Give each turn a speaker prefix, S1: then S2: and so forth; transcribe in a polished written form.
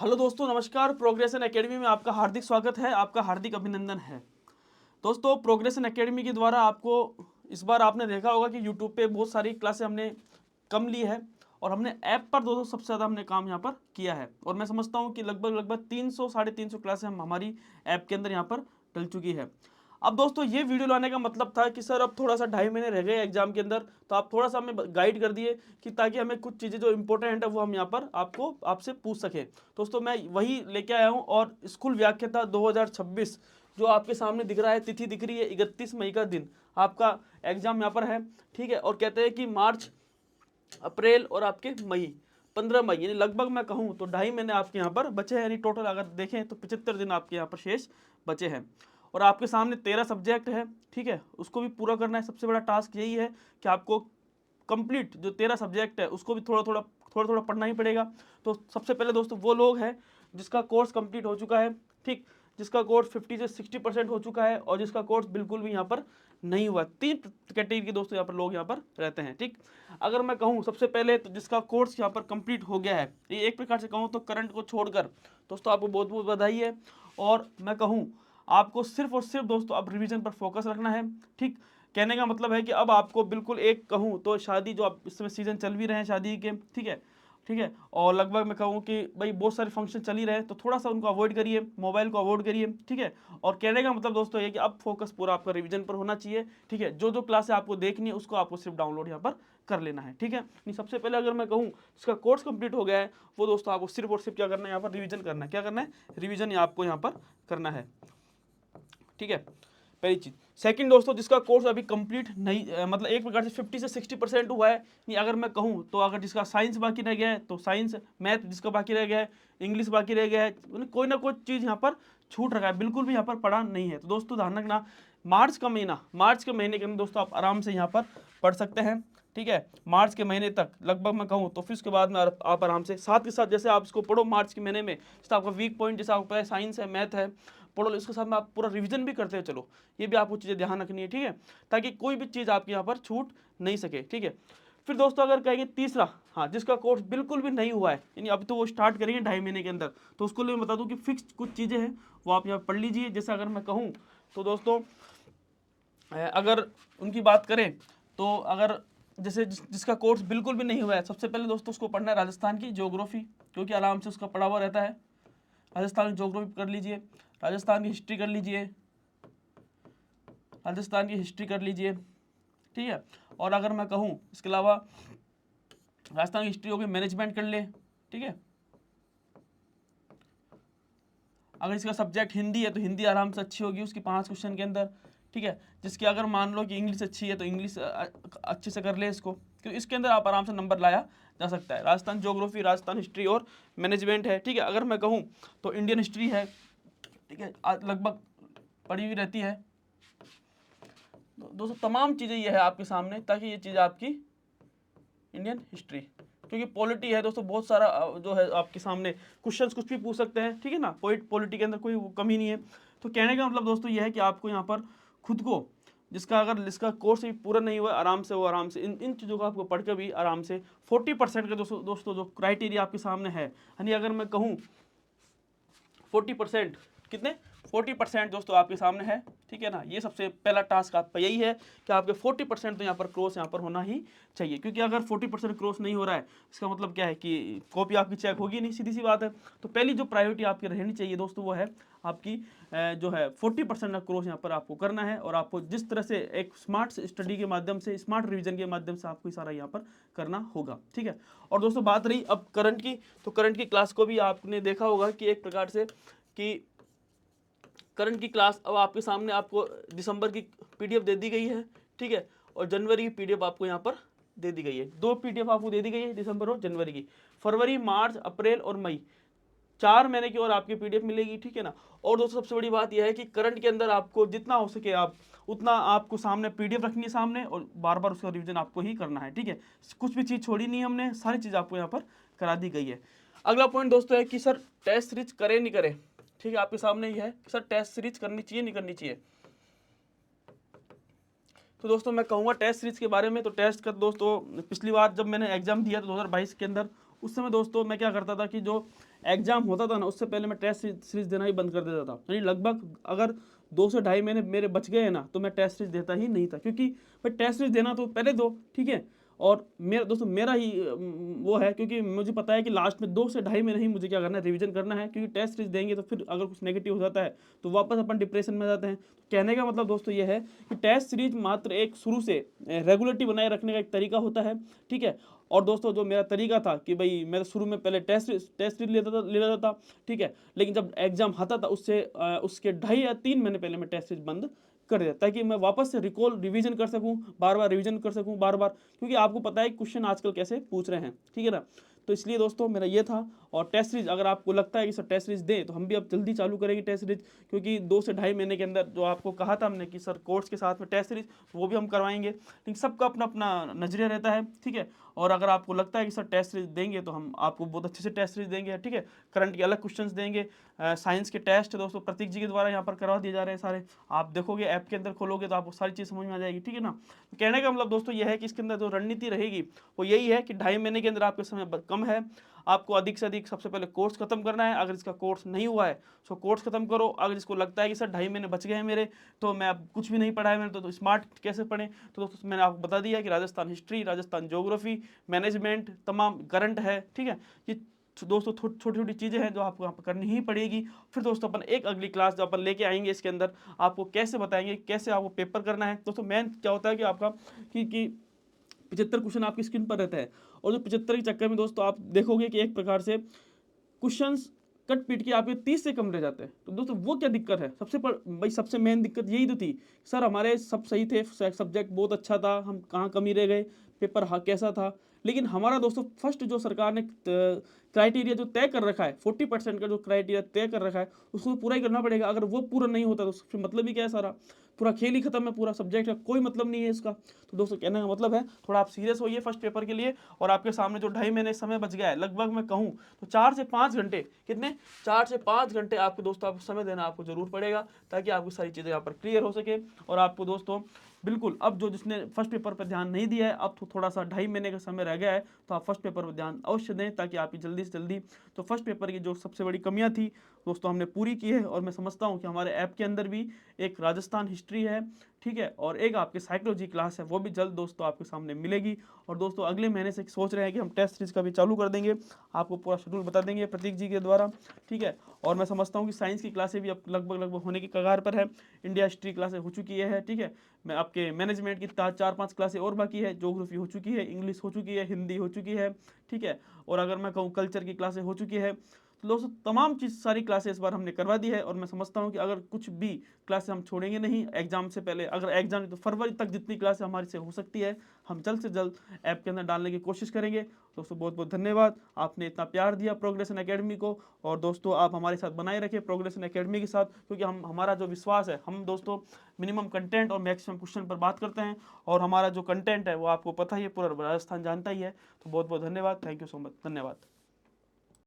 S1: Hello दोस्तों, नमस्कार। Progression academy में आपका हार्दिक स्वागत है, आपका हार्दिक अभिनंदन है। दोस्तों, प्रोग्रेशन एकेडमी के द्वारा आपको इस बार आपने देखा होगा कि यूट्यूब पे बहुत सारी क्लासें हमने कम ली है और हमने ऐप पर दोस्तों सबसे ज़्यादा हमने काम यहाँ पर किया है। और मैं समझता हूँ कि लगभग 300 साढ़े 300 क्लासें हमारी ऐप के अंदर यहाँ पर डल चुकी है। अब दोस्तों ये वीडियो लाने का मतलब था कि सर अब थोड़ा सा 2.5 महीने रह गए एग्जाम के अंदर, तो आप थोड़ा सा हमें गाइड कर दिए कि ताकि हमें कुछ चीज़ें जो इंपॉर्टेंट है वो हम यहाँ पर आपसे पूछ सकें। दोस्तों मैं वही लेके आया हूँ और स्कूल व्याख्याता 2026 जो आपके सामने दिख रहा है, तिथि दिख रही है 31 मई का दिन आपका एग्जाम यहाँ पर है। ठीक है, और कहते हैं कि मार्च, अप्रैल और आपके मई 15 मई, यानी लगभग मैं कहूँ तो 2.5 महीने आपके यहाँ पर बचे हैं। यानी टोटल अगर देखें तो 75 दिन आपके यहाँ पर शेष बचे हैं और आपके सामने 13 सब्जेक्ट है। ठीक है, उसको भी पूरा करना है। सबसे बड़ा टास्क यही है कि आपको कंप्लीट जो 13 सब्जेक्ट है उसको भी थोड़ा थोड़ा पढ़ना ही पड़ेगा। तो सबसे पहले दोस्तों वो लोग हैं जिसका कोर्स कंप्लीट हो चुका है, ठीक, जिसका कोर्स 50 से 60% हो चुका है और जिसका कोर्स बिल्कुल भी यहाँ पर नहीं हुआ। 3 कैटेगरी के दोस्तों यहाँ पर लोग यहाँ पर रहते हैं। ठीक, अगर मैं कहूँ सबसे पहले तो जिसका कोर्स यहाँ पर कंप्लीट हो गया है, ये एक प्रकार से कहूँ तो करंट को छोड़कर दोस्तों आपको बहुत बहुत बधाई है। और मैं कहूँ आपको सिर्फ और सिर्फ दोस्तों अब रिवीजन पर फोकस रखना है। ठीक, कहने का मतलब है कि अब आपको बिल्कुल एक कहूँ तो शादी जो आप इस समय सीजन चल भी रहे हैं शादी के, ठीक है, ठीक है, और लगभग मैं कहूँ कि भाई बहुत सारे फंक्शन चल ही रहे हैं, तो थोड़ा सा उनको अवॉइड करिए, मोबाइल को अवॉइड करिए। ठीक है, और कहने का मतलब दोस्तों ये कि अब फोकस पूरा आपका रिवीजन पर होना चाहिए। ठीक है, जो जो क्लासें आपको देखनी है उसको आपको सिर्फ डाउनलोड यहाँ पर कर लेना है। ठीक है, नहीं सबसे पहले अगर मैं कहूँ इसका कोर्स कंप्लीट हो गया है वो दोस्तों आपको सिर्फ और सिर्फ क्या करना है, यहाँ पर रिवीजन करना है। क्या करना है? रिवीजन आपको यहाँ पर करना है। ठीक है, पहली चीज। सेकंड दोस्तों, जिसका कोर्स अभी कंप्लीट नहीं मतलब एक प्रकार से 50 से 60% हुआ है, नहीं अगर मैं कहूँ तो अगर जिसका साइंस बाकी रह गया है तो साइंस, मैथ जिसका बाकी रह गया है, इंग्लिश बाकी रह गया है, कोई ना कोई चीज़ यहाँ पर छूट रखा है, बिल्कुल भी यहाँ पर पढ़ा नहीं है। तो दोस्तों ध्यान रखना, मार्च का महीना, मार्च के महीने के अंदर दोस्तों आप आराम से यहाँ पर पढ़ सकते हैं। ठीक है, मार्च के महीने तक लगभग मैं कहूँ तो फिर उसके बाद में आप आराम से साथ के साथ जैसे आप इसको पढ़ो मार्च के महीने में, जैसे आपका वीक पॉइंट जैसे आपको पता है साइंस है, मैथ है, पढ़ो, इसके साथ में आप पूरा रिवीजन भी करते हैं। चलो ये भी आपको चीज़ें ध्यान रखनी है। ठीक है, ताकि कोई भी चीज़ आपके यहाँ पर छूट नहीं सके। ठीक है, फिर दोस्तों अगर कहेंगे तीसरा, हाँ, जिसका कोर्स बिल्कुल भी नहीं हुआ है, यानी अभी तो वो स्टार्ट करेंगे 2.5 महीने के अंदर, तो उसको लिए मैं बता दूं कि फिक्स कुछ चीज़ें हैं वो आप यहाँ पढ़ लीजिए। जैसे अगर मैं कहूँ तो दोस्तों अगर उनकी बात करें तो अगर जैसे जिसका कोर्स बिल्कुल भी नहीं हुआ है, सबसे पहले दोस्तों उसको पढ़ना है राजस्थान की ज्योग्राफी, क्योंकि आराम से उसका पढ़ा हुआ रहता है। राजस्थान की ज्योग्राफी कर लीजिए, राजस्थान की हिस्ट्री कर लीजिए, राजस्थान की हिस्ट्री कर लीजिए। ठीक है, और अगर मैं कहूँ इसके अलावा राजस्थान की हिस्ट्री होगी, मैनेजमेंट कर ले। ठीक है, अगर इसका सब्जेक्ट हिंदी है तो हिंदी आराम से अच्छी होगी उसकी 5 क्वेश्चन के अंदर। ठीक है, जिसकी अगर मान लो कि इंग्लिश अच्छी है तो इंग्लिश अच्छे से कर ले इसको, क्योंकि इसके अंदर आप आराम से नंबर लाया जा सकता है। राजस्थान ज्योग्राफी, राजस्थान हिस्ट्री और मैनेजमेंट है। ठीक है, अगर मैं कहूँ तो इंडियन हिस्ट्री है। ठीक है, लगभग पढ़ी हुई रहती है। दोस्तों तमाम चीज़ें ये है आपके सामने, ताकि ये चीज़ आपकी इंडियन हिस्ट्री, क्योंकि पॉलिटी है दोस्तों बहुत सारा जो है आपके सामने क्वेश्चंस कुछ भी पूछ सकते हैं। ठीक है ना, पॉलिटी के अंदर कोई कमी नहीं है। तो कहने का मतलब दोस्तों ये है कि आपको यहाँ पर खुद को, जिसका अगर इसका कोर्स भी पूरा नहीं हुआ, आराम से वो आराम से इन चीज़ों को आपको पढ़ कर भी आराम से 40% का दोस्तों जो क्राइटेरिया आपके सामने है, यानी अगर मैं कहूँ 40%, कितने 40% दोस्तों आपके सामने है। ठीक है ना, ये सबसे पहला टास्क आपका यही है कि आपके 40% तो यहाँ पर क्रॉस यहाँ पर होना ही चाहिए, क्योंकि अगर 40% क्रॉस नहीं हो रहा है इसका मतलब क्या है कि कॉपी आपकी चेक होगी नहीं, सीधी सी बात है। तो पहली जो प्रायोरिटी आपकी रहनी चाहिए दोस्तों वो है आपकी जो है 40% का क्रॉस यहाँ पर आपको करना है। और आपको जिस तरह से एक स्मार्ट स्टडी के माध्यम से, स्मार्ट रिविजन के माध्यम से आपको सारा यहाँ पर करना होगा। ठीक है, और दोस्तों बात रही अब करंट की, तो करंट की क्लास को भी आपने देखा होगा कि एक प्रकार से कि करंट की क्लास अब आपके सामने आपको दिसंबर की पीडीएफ दे दी गई है। ठीक है, और जनवरी की पीडीएफ आपको यहाँ पर दे दी गई है। 2 पीडीएफ आपको दे दी गई है, दिसंबर और जनवरी की। फरवरी, मार्च, अप्रैल और मई 4 महीने की और आपकी पीडीएफ मिलेगी। ठीक है ना, और दोस्तों सबसे बड़ी बात यह है कि करंट के अंदर आपको जितना हो सके आप उतना आपको सामने पीडीएफ रखनी है सामने, और बार बार उसका रिवीजन आपको ही करना है। ठीक है, कुछ भी चीज़ छोड़ी नहीं हमने, सारी चीज़ आपको यहाँ पर करा दी गई है। अगला पॉइंट दोस्तों है कि सर टेस्ट सीरीज करे नहीं करे। ठीक है, आपके सामने ही है कि सर टेस्ट सीरीज करनी चाहिए नहीं करनी चाहिए। तो दोस्तों मैं कहूँगा टेस्ट सीरीज के बारे में, तो टेस्ट का दोस्तों पिछली बार जब मैंने एग्जाम दिया तो 2022 के अंदर, उस समय दोस्तों मैं क्या करता था कि जो एग्जाम होता था ना, उससे पहले मैं टेस्ट सीरीज देना ही बंद कर देता था। यानी लगभग अगर 2 से ढाई महीने मेरे बच गए ना, तो मैं टेस्ट सीरीज देता ही नहीं था, क्योंकि भाई टेस्ट सीरीज देना तो पहले दो, ठीक है। और मेरा दोस्तों मेरा ही वो है, क्योंकि मुझे पता है कि लास्ट में 2 से ढाई महीने ही मुझे क्या करना है, रिवीजन करना है, क्योंकि टेस्ट सीरीज देंगे तो फिर अगर कुछ नेगेटिव हो जाता है तो वापस अपन डिप्रेशन में जाते हैं। तो कहने का मतलब दोस्तों ये है कि टेस्ट सीरीज मात्र एक शुरू से रेगुलरिटी बनाए रखने का एक तरीका होता है, ठीक है। और दोस्तों जो मेरा तरीका था कि भाई मैं शुरू में पहले टेस्ट सीरीज ले लेता था, ठीक है। लेकिन जब एग्जाम आता था उससे उसके 2.5 या 3 महीने पहले मैं टेस्ट सीरीज बंद कर दिया, ताकि मैं वापस से रिकॉल रिवीजन कर सकूं, बार बार रिवीजन कर सकूं, बार बार, क्योंकि आपको पता है क्वेश्चन आजकल कैसे पूछ रहे हैं, ठीक है ना। तो इसलिए दोस्तों मेरा ये था। और टेस्ट सीरीज अगर आपको लगता है कि सर टेस्ट सीरीज दें, तो हम भी अब जल्दी चालू करेंगे टेस्ट सीरीज, क्योंकि 2 से ढाई महीने के अंदर जो आपको कहा था हमने कि सर कोर्स के साथ में टेस्ट सीरीज, वो भी हम करवाएंगे। लेकिन सबका अपना अपना नजरिया रहता है, ठीक है। और अगर आपको लगता है कि सर टेस्ट सीरीज देंगे, तो हम आपको बहुत अच्छे से टेस्ट सीरीज देंगे, ठीक है। करंट के अलग क्वेश्चंस देंगे, साइंस के टेस्ट दोस्तों प्रतीक जी के द्वारा यहाँ पर करवा दिए जा रहे हैं सारे। आप देखोगे ऐप के अंदर खोलोगे तो आपको सारी चीज़ समझ में आ जाएगी, ठीक है ना। तो कहने का मतलब दोस्तों ये है कि इसके अंदर जो रणनीति रहेगी वो यही है कि 2.5 महीने के अंदर आपके समय कम है, आपको अधिक से अधिक सबसे पहले कोर्स खत्म करना है। अगर इसका कोर्स नहीं हुआ है तो कोर्स खत्म करो। अगर इसको लगता है कि सर 2.5 महीने बच गए हैं मेरे, तो मैं अब कुछ भी नहीं पढ़ा है मैंने, तो स्मार्ट कैसे पढ़ें, तो दोस्तों मैंने आपको बता दिया कि Rajasthan history, Rajasthan geography, management, तमाम करंट है, ठीक है। ये दोस्तों छोटी छोटी चीज़ें हैं जो आपको यहाँ पर करनी ही पड़ेगी। फिर दोस्तों अपन एक अगली क्लास जो अपन लेके आएंगे, इसके अंदर आपको कैसे बताएंगे कैसे आपको पेपर करना है। दोस्तों मेन क्या होता है कि आपका कि 75 क्वेश्चन आपकी स्क्रीन पर रहता है, और जो 75 के चक्कर में दोस्तों आप देखोगे कि एक प्रकार से क्वेश्चंस कट पीट के आपके 30 से कम रह जाते हैं। तो दोस्तों वो क्या दिक्कत है, भाई सबसे मेन दिक्कत यही तो थी, सर हमारे सब सही थे, सब्जेक्ट बहुत अच्छा था, हम कहाँ कमी रह गए, पेपर हाँ कैसा था। लेकिन हमारा दोस्तों फर्स्ट जो सरकार ने क्राइटेरिया जो तय कर रखा है, 40% का जो क्राइटेरिया तय कर रखा है, उसको पूरा ही करना पड़ेगा। अगर वो पूरा नहीं होता तो फिर मतलब ही क्या है, सारा पूरा खेल ही खत्म है, पूरा सब्जेक्ट का कोई मतलब नहीं है इसका। तो दोस्तों कहने का मतलब है थोड़ा आप सीरियस होइए फर्स्ट पेपर के लिए। और आपके सामने जो 2.5 महीने समय बच गया है, लगभग मैं कहूँ तो 4 से 5 घंटे, कितने 4 से 5 घंटे आपके दोस्तों आपको समय देना आपको जरूर पड़ेगा, ताकि आपकी सारी चीज़ें यहाँ पर क्लियर हो सके। और आपको दोस्तों बिल्कुल अब जो जिसने फर्स्ट पेपर पर ध्यान नहीं दिया है, अब तो थोड़ा सा 2.5 महीने का समय रह गया है, तो आप फर्स्ट पेपर पर ध्यान अवश्य दें, ताकि आपकी जल्दी से जल्दी तो फर्स्ट पेपर की जो सबसे बड़ी कमियां थी दोस्तों हमने पूरी की है। और मैं समझता हूं कि हमारे ऐप के अंदर भी एक राजस्थान हिस्ट्री है, ठीक है, और एक आपकी साइकोलॉजी क्लास है, वो भी जल्द दोस्तों आपके सामने मिलेगी। और दोस्तों अगले महीने से सोच रहे हैं कि हम टेस्ट सीरीज का भी चालू कर देंगे, आपको पूरा शेड्यूल बता देंगे प्रतीक जी के द्वारा, ठीक है। और मैं समझता हूँ कि साइंस की क्लासें भी अब लगभग होने की कगार पर है। इंडिया हिस्ट्री क्लासें हो चुकी है, ठीक है। मैं आपके मैनेजमेंट की 4-5 क्लासें और बाकी है, ज्योग्राफी हो चुकी है, इंग्लिश हो चुकी है, हिंदी हो चुकी है, ठीक है। और अगर मैं कहूँ कल्चर की क्लासें हो चुकी है। तो दोस्तों तमाम चीज़ सारी क्लासेस इस बार हमने करवा दी है। और मैं समझता हूँ कि अगर कुछ भी क्लासेस हम छोड़ेंगे नहीं एग्जाम से पहले, अगर एग्जाम तो फरवरी तक जितनी क्लासेस हमारी से हो सकती है हम जल्द से जल्द ऐप के अंदर डालने की कोशिश करेंगे। दोस्तों बहुत बहुत धन्यवाद, आपने इतना प्यार दिया प्रोग्रेशन एकेडमी को। और दोस्तों आप हमारे साथ बनाए रखें प्रोग्रेशन एकेडमी के साथ, क्योंकि हमारा जो विश्वास है, हम दोस्तों मिनिमम कंटेंट और मैक्सिमम क्वेश्चन पर बात करते हैं। और हमारा जो कंटेंट है वो आपको पता ही है, पूरा राजस्थान जानता ही है। तो बहुत बहुत धन्यवाद, थैंक यू सो मच, धन्यवाद।